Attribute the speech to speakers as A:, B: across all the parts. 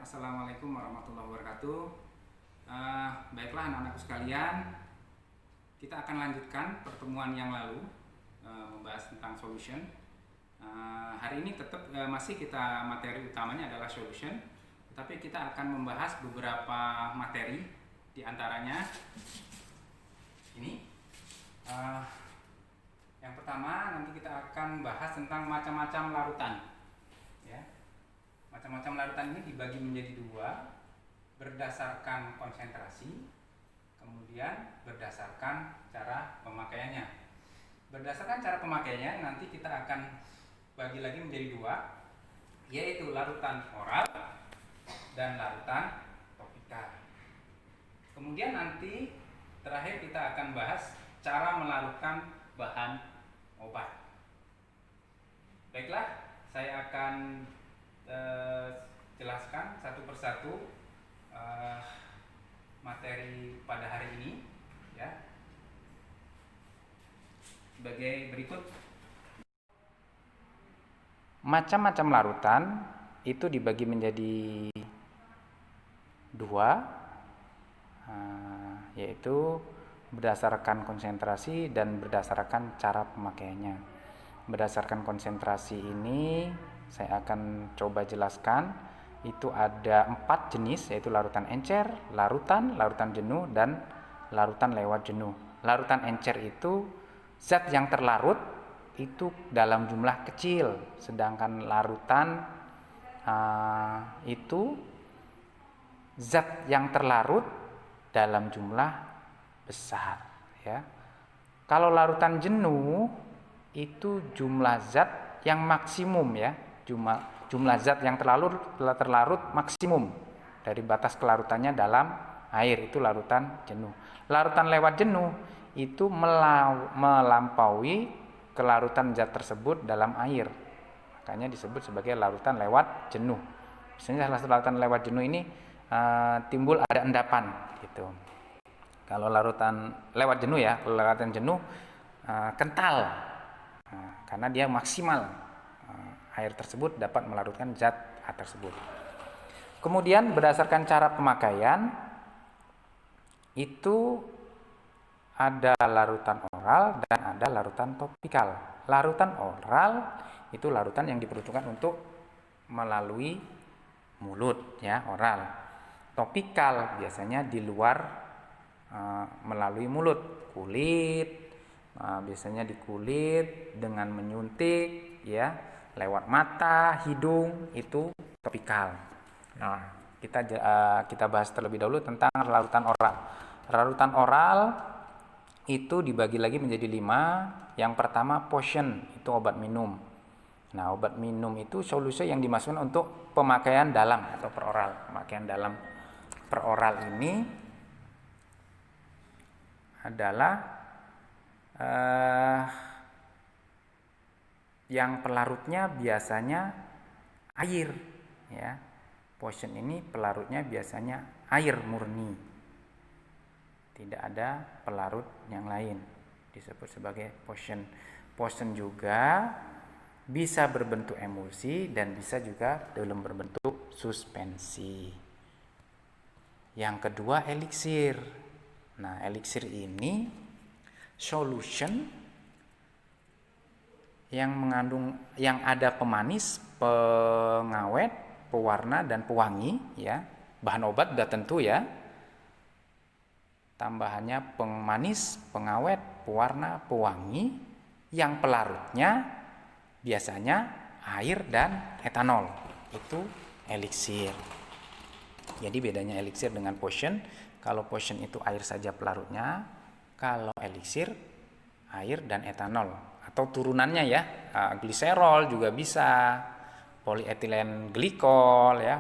A: Assalamualaikum warahmatullahi wabarakatuh. Baiklah anak-anakku sekalian, kita akan lanjutkan pertemuan yang lalu membahas tentang solution. Hari ini tetap masih kita materi utamanya adalah solution, tapi kita akan membahas beberapa materi, diantaranya ini. Yang pertama nanti kita akan bahas tentang macam-macam larutan. Ya. Macam-macam larutan ini dibagi menjadi dua, berdasarkan konsentrasi, kemudian berdasarkan cara pemakaiannya. Berdasarkan cara pemakaiannya nanti kita akan bagi lagi menjadi dua, yaitu larutan oral dan larutan topikal. Kemudian nanti terakhir kita akan bahas cara melarutkan bahan obat. Baiklah, saya akan jelaskan satu persatu materi pada hari ini, ya, sebagai berikut. Macam-macam larutan itu dibagi menjadi dua, yaitu berdasarkan konsentrasi dan berdasarkan cara pemakaiannya. Berdasarkan konsentrasi ini saya akan coba jelaskan. Itu ada 4 jenis, yaitu larutan encer, larutan jenuh, dan larutan lewat jenuh. Larutan encer itu zat yang terlarut itu dalam jumlah kecil, sedangkan larutan itu zat yang terlarut dalam jumlah besar, ya. Kalau larutan jenuh itu jumlah zat yang maksimum, ya. Jumlah zat yang terlarut maksimum dari batas kelarutannya dalam air, itu larutan jenuh. Larutan lewat jenuh itu melampaui kelarutan zat tersebut dalam air, makanya disebut sebagai larutan lewat jenuh. Misalnya larutan lewat jenuh ini timbul ada endapan gitu. Kalau larutan lewat jenuh, ya, larutan jenuh kental, karena dia maksimal air tersebut dapat melarutkan zat tersebut. Kemudian berdasarkan cara pemakaian itu ada larutan oral dan ada larutan topikal. Larutan oral itu larutan yang diperuntukkan untuk melalui mulut, ya, oral. Topikal biasanya di luar melalui mulut, kulit, biasanya di kulit dengan menyuntik, ya, lewat mata, hidung, itu topikal. Nah, kita bahas terlebih dahulu tentang larutan oral. Larutan oral itu dibagi lagi menjadi 5. Yang pertama potion, itu obat minum. Nah, obat minum itu solusi yang dimasukkan untuk pemakaian dalam atau peroral. Pemakaian dalam peroral ini adalah yang pelarutnya biasanya air, ya. Potion ini pelarutnya biasanya air murni, tidak ada pelarut yang lain, disebut sebagai potion. Potion juga bisa berbentuk emulsi dan bisa juga dalam berbentuk suspensi. Yang kedua eliksir. Nah, eliksir ini solution yang ada pemanis, pengawet, pewarna, dan pewangi, ya. Bahan obat sudah tentu, ya. Tambahannya pemanis, pengawet, pewarna, pewangi, yang pelarutnya biasanya air dan etanol. Itu eliksir. Jadi bedanya eliksir dengan potion, kalau potion itu air saja pelarutnya, kalau eliksir air dan etanol atau turunannya, ya. Gliserol juga bisa, polietilen glikol, ya,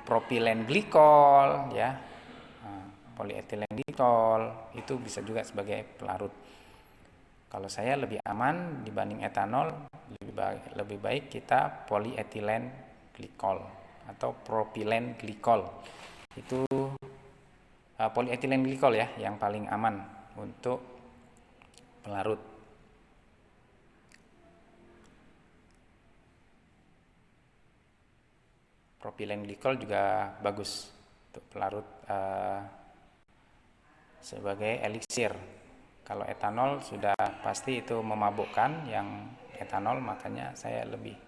A: propilen glikol, ya, polietilen glikol itu bisa juga sebagai pelarut. Kalau saya lebih aman dibanding etanol, lebih baik kita polietilen glikol atau propilen glikol. Itu polietilen glikol, ya, yang paling aman untuk pelarut. Propilen glikol juga bagus untuk pelarut sebagai eliksir. Kalau etanol sudah pasti itu memabukkan yang etanol, makanya saya lebih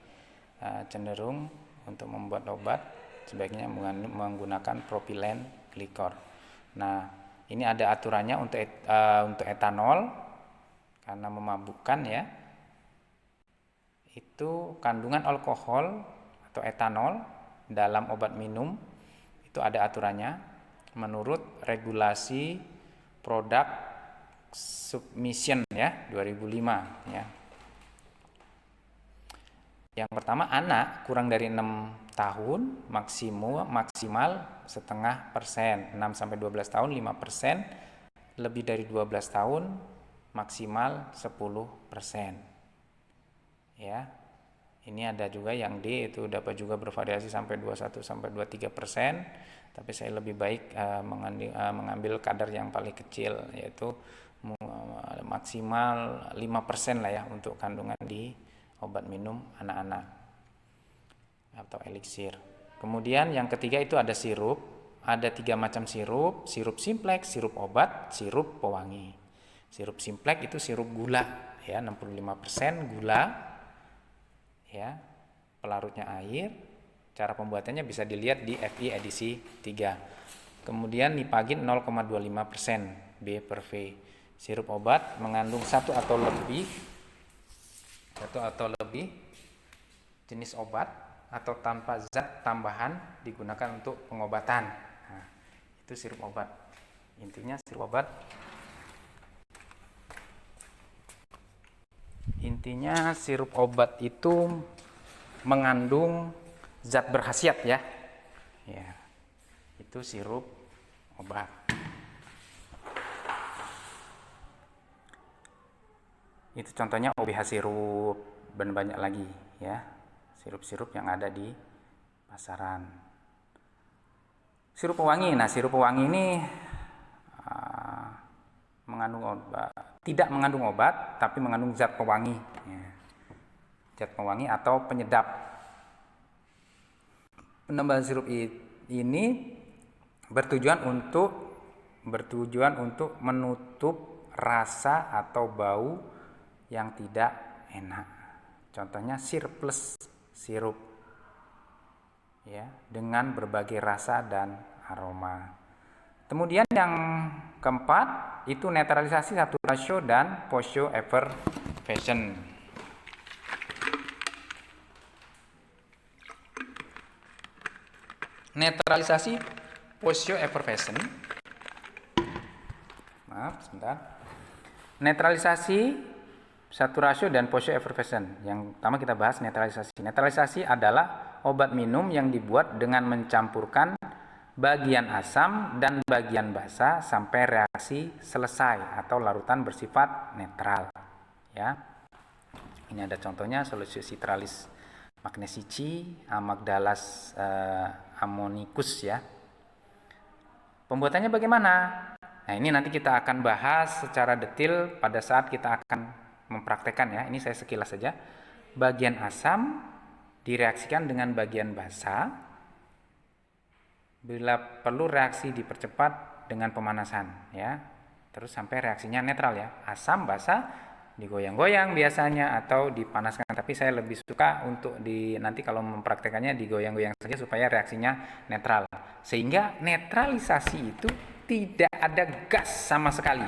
A: cenderung untuk membuat obat sebaiknya menggunakan propilen glikol. Nah, ini ada aturannya untuk etanol karena memabukkan ya. Itu kandungan alkohol atau etanol dalam obat minum itu ada aturannya menurut regulasi produk submission ya 2005 ya. Yang pertama, anak kurang dari 6 tahun maksimal setengah persen, 6 sampai 12 tahun 5%, lebih dari 12 tahun maksimal 10%. Ya. Ini ada juga yang D itu dapat juga bervariasi sampai 21 sampai 23%, tapi saya lebih baik mengambil kadar yang paling kecil yaitu maksimal 5% lah ya untuk kandungan di obat minum anak-anak atau eliksir. Kemudian yang ketiga itu ada sirup, ada 3 macam sirup, sirup simplex, sirup obat, sirup pewangi. Sirup simplex itu sirup gula ya, 65% gula ya, pelarutnya air. Cara pembuatannya bisa dilihat di FI edisi 3. Kemudian nipagin 0,25% B per V. Sirup obat mengandung satu atau lebih jenis obat atau tanpa zat tambahan digunakan untuk pengobatan. Nah, itu sirup obat. Intinya sirup obat itu mengandung zat berkhasiat ya. Ya. Itu sirup obat. Itu contohnya OBH sirup dan banyak lagi ya. Sirup-sirup yang ada di pasaran. Sirup pewangi. Nah, sirup pewangi ini tidak mengandung obat, tapi mengandung zat pewangi. Ya. Zat pewangi atau penyedap. Penambahan sirup ini bertujuan untuk menutup rasa atau bau yang tidak enak. Contohnya surplus sirup ya, dengan berbagai rasa dan aroma. Kemudian yang keempat itu netralisasi saturasi dan post-show effervescence. Netralisasi post-show effervescence. Netralisasi saturasi dan post-show effervescence. Yang pertama kita bahas netralisasi. Netralisasi adalah obat minum yang dibuat dengan mencampurkan bagian asam dan bagian basa sampai reaksi selesai atau larutan bersifat netral ya. Ini ada contohnya solusi citralis magnesici, amygdalas ammonicus ya. Pembuatannya bagaimana? Nah, ini nanti kita akan bahas secara detail pada saat kita akan mempraktekkan ya. Ini saya sekilas saja. Bagian asam direaksikan dengan bagian basa. Bila perlu reaksi dipercepat dengan pemanasan ya. Terus sampai reaksinya netral ya. Asam basa digoyang-goyang biasanya atau dipanaskan, tapi saya lebih suka untuk nanti kalau mempraktekannya digoyang-goyang saja supaya reaksinya netral. Sehingga netralisasi itu tidak ada gas sama sekali.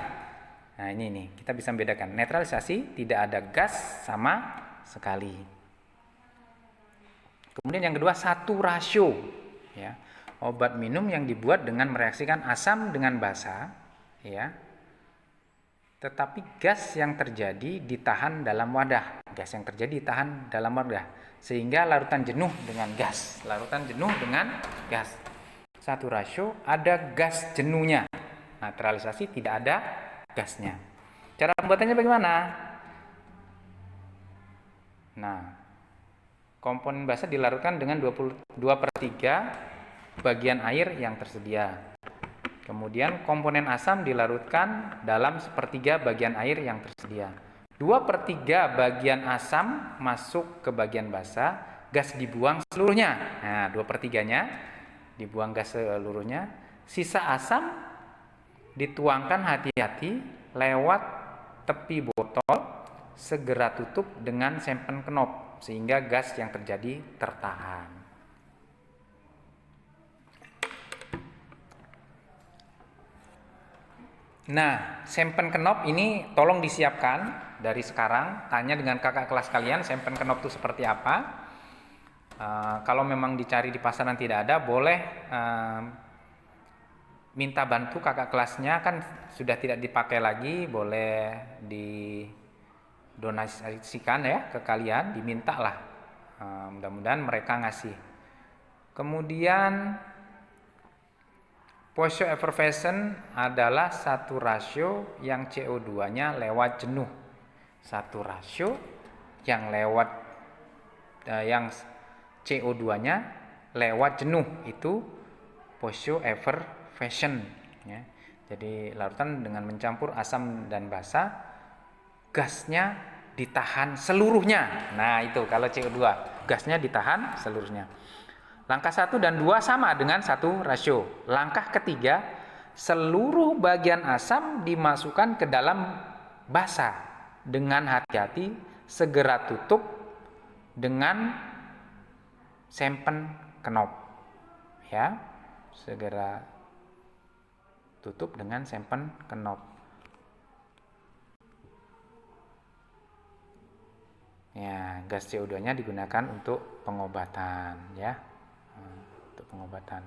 A: Nah, ini nih, kita bisa membedakan. Netralisasi tidak ada gas sama sekali. Kemudian yang kedua, satu rasio ya. Obat minum yang dibuat dengan mereaksikan asam dengan basa ya. Tetapi gas yang terjadi ditahan dalam wadah. Gas yang terjadi ditahan dalam wadah sehingga larutan jenuh dengan gas. Satu rasio ada gas jenuhnya. Netralisasi tidak ada gasnya. Cara pembuatannya bagaimana? Nah, komponen basa dilarutkan dengan 2/3 bagian air yang tersedia. Kemudian komponen asam dilarutkan dalam 1/3 bagian air yang tersedia. 2/3 bagian asam masuk ke bagian basa gas dibuang seluruhnya. Nah, 2/3-nya dibuang gas seluruhnya. Sisa asam dituangkan hati-hati lewat tepi botol, segera tutup dengan sempen kenop sehingga gas yang terjadi tertahan. Nah, sempen kenop ini tolong disiapkan dari sekarang. Tanya dengan kakak kelas kalian sempen kenop itu seperti apa. Kalau memang dicari di pasaran tidak ada, boleh minta bantu kakak kelasnya, kan sudah tidak dipakai lagi, boleh didonasikan ya ke kalian, diminta lah. Mudah-mudahan mereka ngasih. Kemudian Poisson effervescent adalah satu rasio yang CO2-nya lewat jenuh. Satu rasio yang yang CO2-nya lewat jenuh itu Poisson effervescent ya. Jadi larutan dengan mencampur asam dan basa, gasnya ditahan seluruhnya. Nah, itu kalau CO2, gasnya ditahan seluruhnya. Langkah 1 dan 2 sama dengan satu rasio. Langkah ketiga, seluruh bagian asam dimasukkan ke dalam basa. Dengan hati-hati, segera tutup dengan sempen kenop. Ya, segera tutup dengan sempen kenop. Ya, gas CO2-nya digunakan untuk pengobatan ya. Untuk pengobatan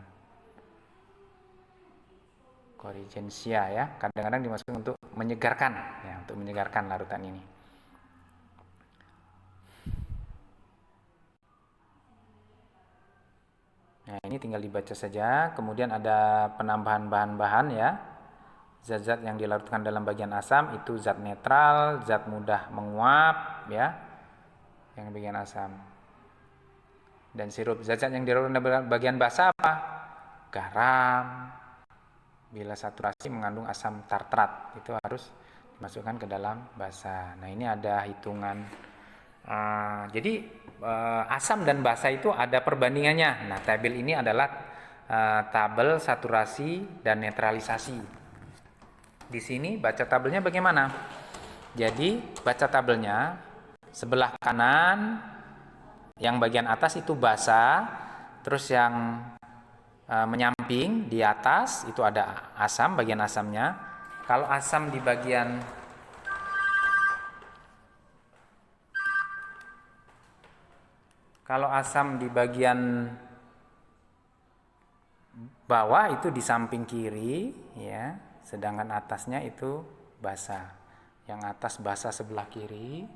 A: korigensia ya, kadang-kadang dimasukkan untuk menyegarkan ya, untuk menyegarkan larutan ini. Nah, ini tinggal dibaca saja. Kemudian ada penambahan bahan-bahan ya. Zat-zat yang dilarutkan dalam bagian asam itu zat netral, zat mudah menguap ya, yang bagian asam. Dan sirup. Zat-zat yang dilarutkan dalam bagian basa apa? Garam. Bila saturasi mengandung asam tartrat, itu harus dimasukkan ke dalam basa. Nah, ini ada hitungan. Jadi asam dan basa itu ada perbandingannya. Nah, tabel ini adalah tabel saturasi dan netralisasi. Di sini baca tabelnya bagaimana? Jadi baca tabelnya, sebelah kanan yang bagian atas itu basa, terus yang menyamping di atas itu ada asam, bagian asamnya. Kalau asam di bagian bawah itu di samping kiri ya, sedangkan atasnya itu basa. Yang atas basa sebelah kiri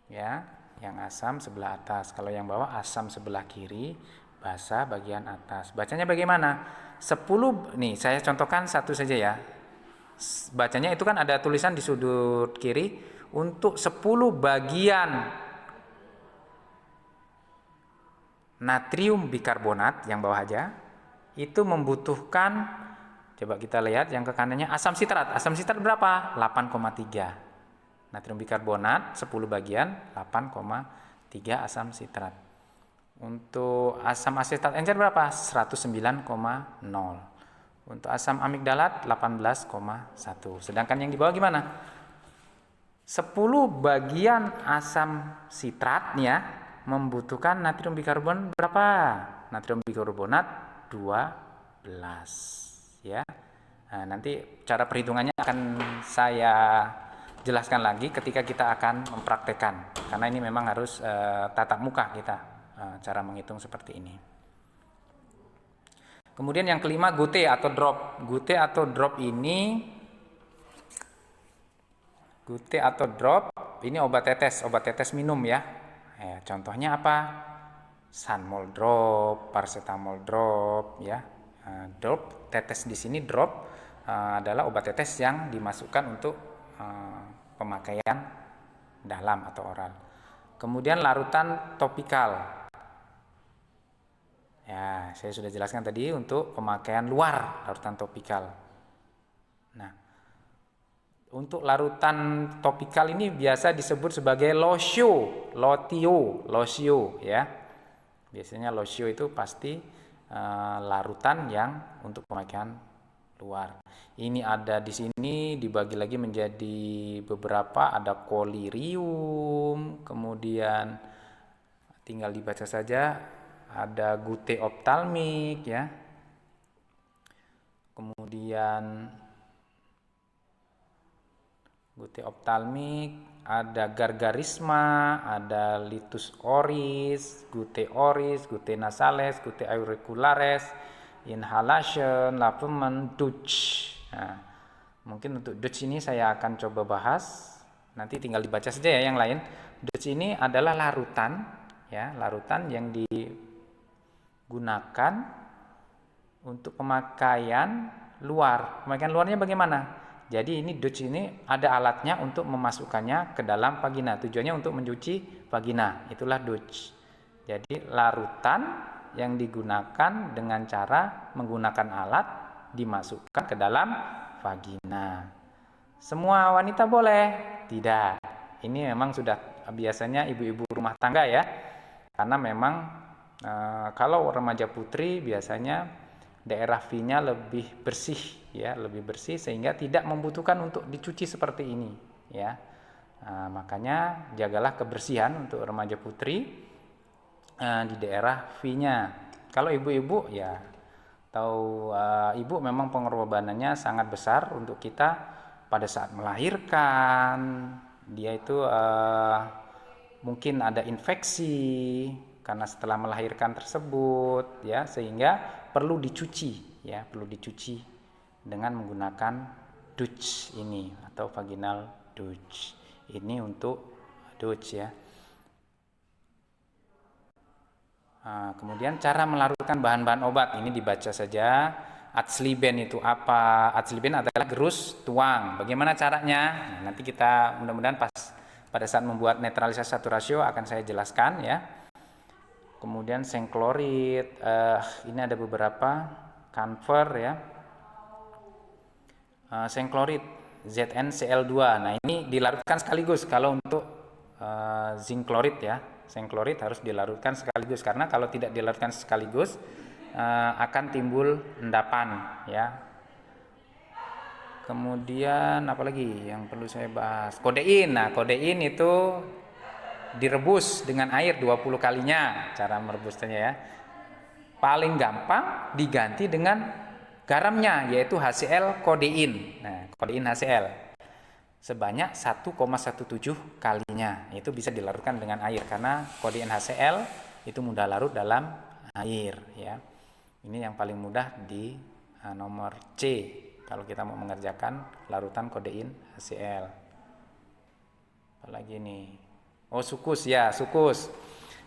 A: ya, yang asam sebelah atas. Kalau yang bawah asam sebelah kiri, basa bagian atas. Bacanya bagaimana? 10 nih, saya contohkan satu saja ya. Bacanya itu kan ada tulisan di sudut kiri untuk 10 bagian natrium bikarbonat yang bawah aja itu membutuhkan, coba kita lihat yang ke kanannya, asam sitrat. Asam sitrat berapa? 8,3. Natrium bikarbonat 10 bagian 8,3 asam sitrat. Untuk asam asetat encer berapa? 109,0. Untuk asam amigdalat 18,1. Sedangkan yang di bawah gimana? 10 bagian asam sitrat nih ya, membutuhkan natrium bikarbonat berapa? Natrium bikarbonat 12 ya. Nah, nanti cara perhitungannya akan saya jelaskan lagi ketika kita akan mempraktekkan, karena ini memang harus tatap muka kita cara menghitung seperti ini. Kemudian yang kelima, goutte atau drop. Goutte atau drop ini obat tetes minum ya. Contohnya apa? Sanmol drop, paracetamol drop ya. Drop tetes di sini drop adalah obat tetes yang dimasukkan untuk pemakaian dalam atau oral. Kemudian larutan topikal. Ya, saya sudah jelaskan tadi untuk pemakaian luar, larutan topikal. Nah, untuk larutan topikal ini biasa disebut sebagai lotio ya. Biasanya losio itu pasti larutan yang untuk pemakaian luar. Ini ada di sini dibagi lagi menjadi beberapa, ada kolirium, kemudian tinggal dibaca saja, ada gute optalmik ya. Kemudian gute optalmik, ada gargarisma, ada litus oris, gute nasales, gute auriculares, inhalation, lavement, Dutch. Nah, mungkin untuk Dutch ini saya akan coba bahas. Nanti tinggal dibaca saja ya yang lain. Dutch ini adalah larutan, ya, larutan yang digunakan untuk pemakaian luar. Pemakaian luarnya bagaimana? Jadi ini Dutch ini ada alatnya untuk memasukkannya ke dalam vagina. Tujuannya untuk mencuci vagina. Itulah Dutch. Jadi larutan yang digunakan dengan cara menggunakan alat dimasukkan ke dalam vagina. Semua wanita boleh? Tidak. Ini memang sudah biasanya ibu-ibu rumah tangga ya. Karena memang kalau remaja putri biasanya daerah V-nya lebih bersih ya, lebih bersih sehingga tidak membutuhkan untuk dicuci seperti ini ya. Makanya jagalah kebersihan untuk remaja putri di daerah V-nya. Kalau ibu-ibu ya tahu, ibu memang pengorbanannya sangat besar untuk kita pada saat melahirkan. Dia itu mungkin ada infeksi karena setelah melahirkan tersebut ya, sehingga perlu dicuci ya, perlu dicuci dengan menggunakan Dutch ini atau vaginal Dutch. Ini untuk Dutch ya. Kemudian cara melarutkan bahan-bahan obat ini dibaca saja. Adsleben itu apa? Adsleben adalah gerus tuang. Bagaimana caranya? Nanti kita mudah-mudahan pada saat membuat netralisasi satu rasio akan saya jelaskan ya. Kemudian sengklorid, ini ada beberapa convert ya. Sengklorid ZnCl2. Nah, ini dilarutkan sekaligus. Kalau untuk zinc klorid ya, sengklorid harus dilarutkan sekaligus karena kalau tidak dilarutkan sekaligus akan timbul endapan ya. Kemudian apalagi yang perlu saya bahas? Kodein. Nah, kodein itu direbus dengan air 20 kalinya cara merebusnya ya. Paling gampang diganti dengan garamnya yaitu HCl kodein. Nah, kodein HCl sebanyak 1,17 kalinya. Itu bisa dilarutkan dengan air karena kodein HCl itu mudah larut dalam air ya. Ini yang paling mudah di nomor C kalau kita mau mengerjakan larutan kodein HCl. Apalagi nih? Oh, sukus ya, sukus.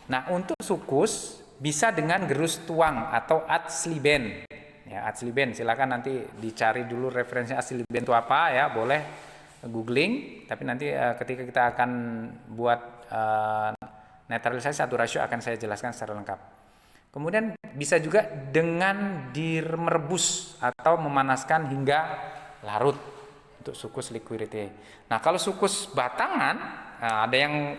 A: Nah, untuk sukus bisa dengan gerus tuang atau adsleben. Ya, adsleben silakan nanti dicari dulu referensi adsleben itu apa ya, boleh googling, tapi nanti ketika kita akan buat netralisasi satu rasio akan saya jelaskan secara lengkap. Kemudian bisa juga dengan merebus atau memanaskan hingga larut untuk sukus liquidity. Nah, kalau sukus batangan ada yang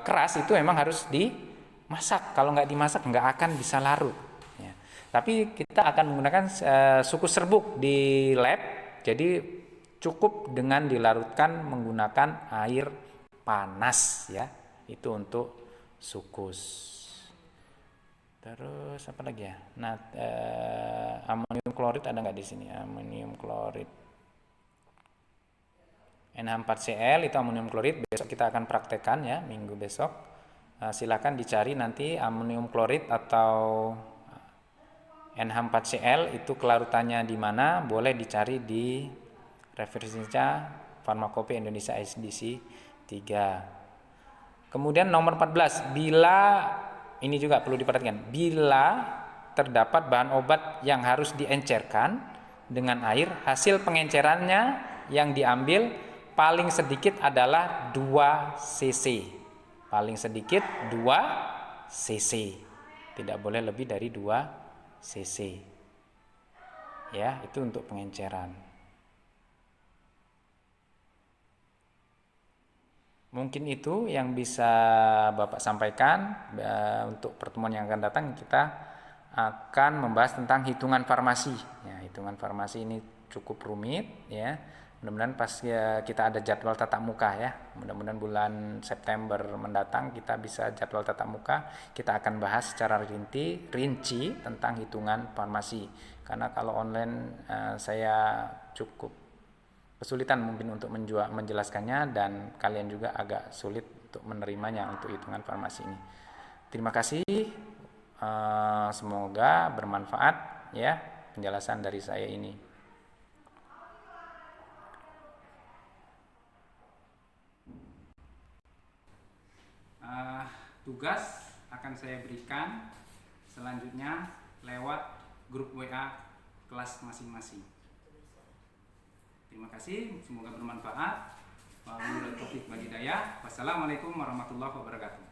A: keras itu memang harus dimasak. Kalau nggak dimasak nggak akan bisa larut. Ya. Tapi kita akan menggunakan sukus serbuk di lab. Jadi cukup dengan dilarutkan menggunakan air panas ya. Itu untuk sukus. Terus apa lagi ya? Nah, amonium klorid ada nggak di sini? Amonium klorid. NH4Cl itu amonium klorid. Besok kita akan praktekkan ya, minggu besok. Silakan dicari nanti amonium klorid atau NH4Cl itu kelarutannya di mana, boleh dicari di referensinya Farmakope Indonesia ISDC 3. Kemudian nomor 14, bila ini juga perlu diperhatikan, bila terdapat bahan obat yang harus diencerkan dengan air, hasil pengencerannya yang diambil paling sedikit adalah 2 cc. Paling sedikit 2 cc. Tidak boleh lebih dari 2 cc. Ya, itu untuk pengenceran. Mungkin itu yang bisa Bapak sampaikan. Untuk pertemuan yang akan datang kita akan membahas tentang hitungan farmasi. Ya, hitungan farmasi ini cukup rumit ya. Mudah-mudahan pas ya, kita ada jadwal tatap muka ya. Mudah-mudahan bulan September mendatang kita bisa jadwal tatap muka. Kita akan bahas secara rinci tentang hitungan farmasi. Karena kalau online saya cukup kesulitan mungkin untuk menjelaskannya dan kalian juga agak sulit untuk menerimanya untuk hitungan farmasi ini. Terima kasih, semoga bermanfaat ya penjelasan dari saya ini. Tugas akan saya berikan selanjutnya lewat grup WA kelas masing-masing. Terima kasih, semoga bermanfaat. Wabillahi taufiq wal hidayah. Wassalamualaikum warahmatullahi wabarakatuh.